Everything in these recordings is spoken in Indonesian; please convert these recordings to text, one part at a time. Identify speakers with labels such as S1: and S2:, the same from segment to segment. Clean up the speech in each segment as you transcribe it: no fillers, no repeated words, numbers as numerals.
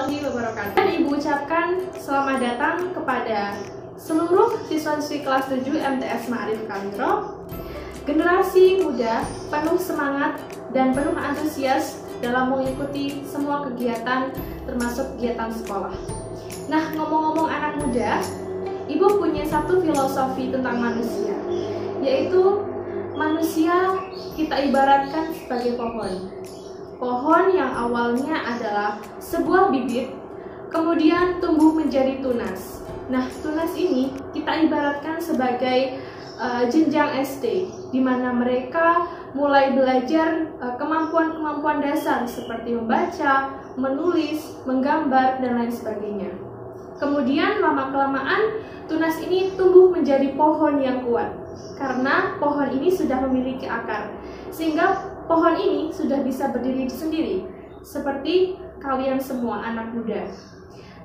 S1: warahmatullahi wabarakatuh. Dan Ibu ucapkan selamat datang kepada seluruh siswa-siswi kelas 7 MTS Ma'arif Kaliro, generasi muda penuh semangat dan penuh antusias dalam mengikuti semua kegiatan termasuk kegiatan sekolah. Nah, ngomong-ngomong anak muda, Ibu punya satu filosofi tentang manusia, yaitu manusia kita ibaratkan sebagai pohon. Pohon yang awalnya adalah sebuah bibit, kemudian tumbuh menjadi tunas. Nah, tunas ini kita ibaratkan sebagai jenjang SD, di mana mereka mulai belajar kemampuan-kemampuan dasar seperti membaca, menulis, menggambar, dan lain sebagainya. Kemudian lama-kelamaan tunas ini tumbuh menjadi pohon yang kuat, karena pohon ini sudah memiliki akar, sehingga pohon ini sudah bisa berdiri sendiri, seperti kalian semua anak muda.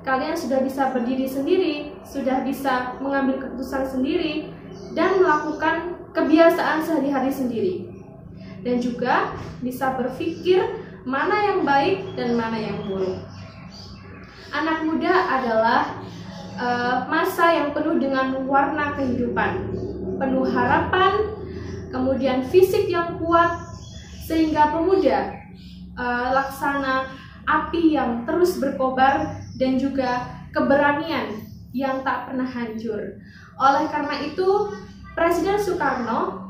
S1: Kalian sudah bisa berdiri sendiri, sudah bisa mengambil keputusan sendiri, dan melakukan kebiasaan sehari-hari sendiri. Dan juga bisa berpikir mana yang baik dan mana yang buruk. Anak muda adalah masa yang penuh dengan warna kehidupan, penuh harapan, kemudian fisik yang kuat, sehingga pemuda laksana api yang terus berkobar dan juga keberanian yang tak pernah hancur. Oleh karena itu, Presiden Soekarno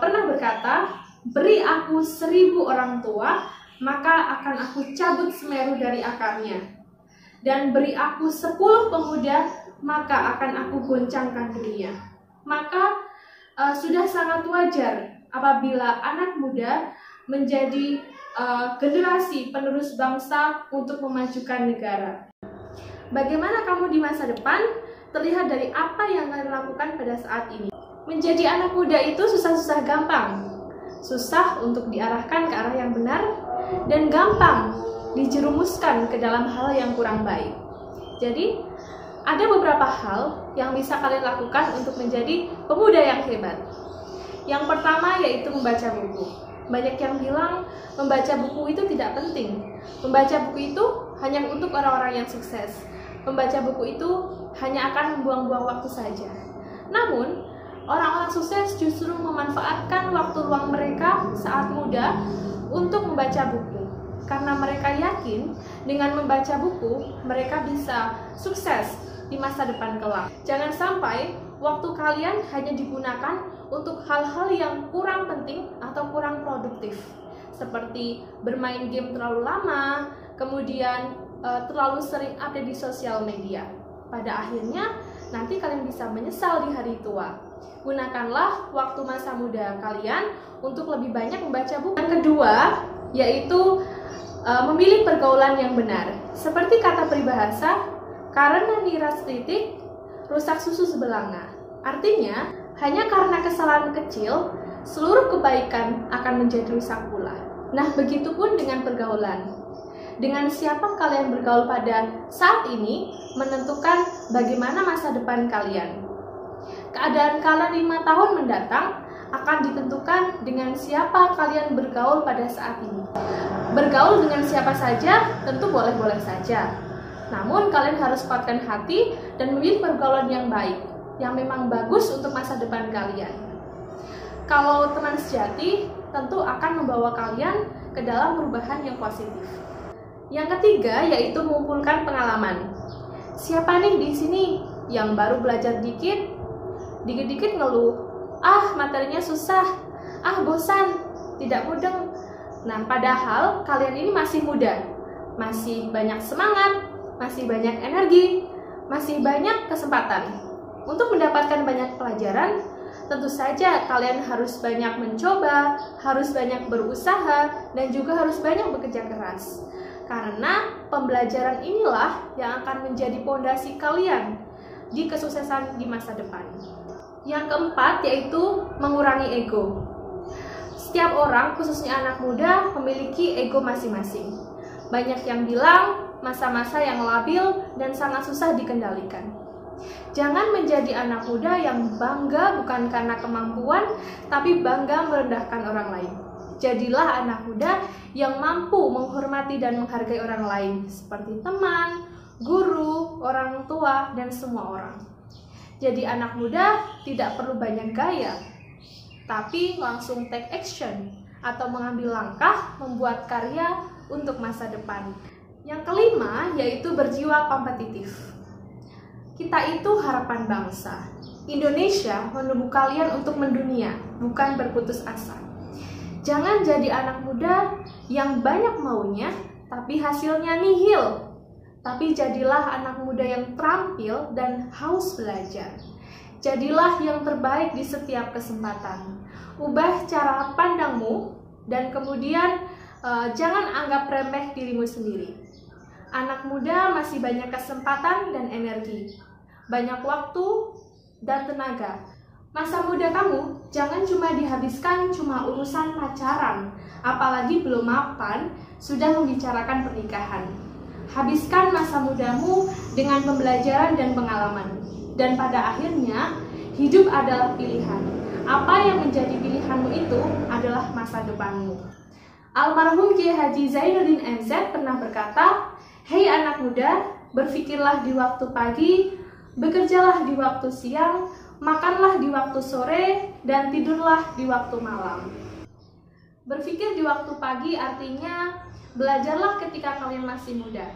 S1: pernah berkata, "Beri aku 1000 orang tua, maka akan aku cabut Semeru dari akarnya. Dan beri aku 10 pemuda, maka akan aku goncangkan dunia." Maka sudah sangat wajar apabila anak muda menjadi generasi penerus bangsa untuk memajukan negara. Bagaimana kamu di masa depan? Terlihat dari apa yang kalian lakukan pada saat ini. Menjadi anak muda itu susah-susah gampang. Susah untuk diarahkan ke arah yang benar, dan gampang dijerumuskan ke dalam hal yang kurang baik. Jadi, ada beberapa hal yang bisa kalian lakukan untuk menjadi pemuda yang hebat. Yang pertama yaitu membaca buku. Banyak yang bilang membaca buku itu tidak penting. Membaca buku itu hanya untuk orang-orang yang sukses. Membaca buku itu hanya akan membuang-buang waktu saja. Namun, orang-orang sukses justru memanfaatkan waktu luang mereka saat muda untuk membaca buku. Karena mereka yakin dengan membaca buku, mereka bisa sukses di masa depan kelak. Jangan sampai waktu kalian hanya digunakan untuk hal-hal yang kurang penting atau kurang produktif, seperti bermain game terlalu lama, kemudian terlalu sering update di sosial media. Pada akhirnya, nanti kalian bisa menyesal di hari tua. Gunakanlah waktu masa muda kalian untuk lebih banyak membaca buku. Yang kedua, yaitu memilih pergaulan yang benar. Seperti kata peribahasa, karena niras titik, rusak susu sebelanga. Artinya, hanya karena kesalahan kecil, seluruh kebaikan akan menjadi rusak pula. Nah, begitupun dengan pergaulan. Dengan siapa kalian bergaul pada saat ini, menentukan bagaimana masa depan kalian. Keadaan kalian 5 tahun mendatang akan ditentukan dengan siapa kalian bergaul pada saat ini. Bergaul dengan siapa saja tentu boleh-boleh saja. Namun kalian harus kuatkan hati dan memilih pergaulan yang baik, yang memang bagus untuk masa depan kalian. Kalau teman sejati, tentu akan membawa kalian ke dalam perubahan yang positif. Yang ketiga yaitu mengumpulkan pengalaman. Siapa nih di sini yang baru belajar dikit-dikit ngeluh, materinya susah, bosan, tidak mudeng. Nah, padahal kalian ini masih muda, masih banyak semangat, masih banyak energi, masih banyak kesempatan. Untuk mendapatkan banyak pelajaran, tentu saja kalian harus banyak mencoba, harus banyak berusaha, dan juga harus banyak bekerja keras. Karena pembelajaran inilah yang akan menjadi fondasi kalian di kesuksesan di masa depan. Yang keempat yaitu mengurangi ego. Setiap orang, khususnya anak muda, memiliki ego masing-masing. Banyak yang bilang masa-masa yang labil dan sangat susah dikendalikan. Jangan menjadi anak muda yang bangga bukan karena kemampuan, tapi bangga merendahkan orang lain. Jadilah anak muda yang mampu menghormati dan menghargai orang lain, seperti teman, guru, orang tua, dan semua orang. Jadi anak muda tidak perlu banyak gaya, tapi langsung take action atau mengambil langkah membuat karya untuk masa depan. Yang kelima yaitu berjiwa kompetitif. Kita itu harapan bangsa. Indonesia menunggu kalian untuk mendunia, bukan berputus asa. Jangan jadi anak muda yang banyak maunya, tapi hasilnya nihil. Tapi jadilah anak muda yang terampil dan haus belajar. Jadilah yang terbaik di setiap kesempatan. Ubah cara pandangmu dan kemudian jangan anggap remeh dirimu sendiri. Anak muda masih banyak kesempatan dan energi, banyak waktu dan tenaga. Masa muda kamu jangan cuma dihabiskan cuma urusan pacaran, apalagi belum mapan sudah membicarakan pernikahan. Habiskan masa mudamu dengan pembelajaran dan pengalaman. Dan pada akhirnya, hidup adalah pilihan. Apa yang menjadi pilihanmu itu adalah masa depanmu. Almarhum Kiai Haji Zainuddin MZ pernah berkata, "Hei anak muda, berpikirlah di waktu pagi, bekerjalah di waktu siang, makanlah di waktu sore, dan tidurlah di waktu malam." Berpikir di waktu pagi artinya belajarlah ketika kalian masih muda.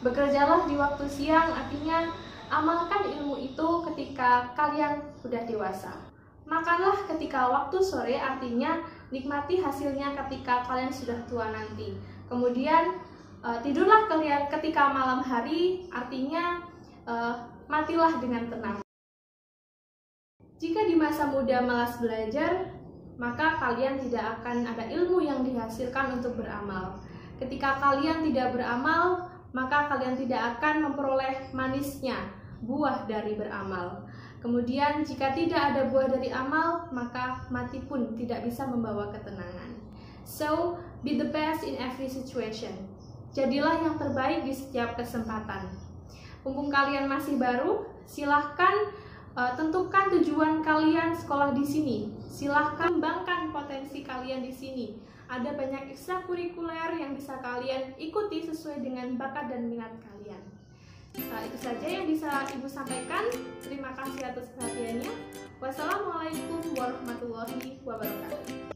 S1: Bekerjalah di waktu siang artinya amalkan ilmu itu ketika kalian sudah dewasa. Makanlah ketika waktu sore artinya nikmati hasilnya ketika kalian sudah tua nanti. Kemudian tidurlah kalian ketika malam hari artinya matilah dengan tenang. Jika di masa muda malas belajar, maka kalian tidak akan ada ilmu yang dihasilkan untuk beramal. Ketika kalian tidak beramal, maka kalian tidak akan memperoleh manisnya buah dari beramal. Kemudian jika tidak ada buah dari amal, maka mati pun tidak bisa membawa ketenangan. So, be the best in every situation. Jadilah yang terbaik di setiap kesempatan. Mumpung kalian masih baru, silahkan tentukan tujuan kalian sekolah di sini. Silahkan kembangkan potensi kalian di sini. Ada banyak ekstrakurikuler yang bisa kalian ikuti sesuai dengan bakat dan minat kalian. Itu saja yang bisa Ibu sampaikan. Terima kasih atas perhatiannya. Wassalamualaikum warahmatullahi wabarakatuh.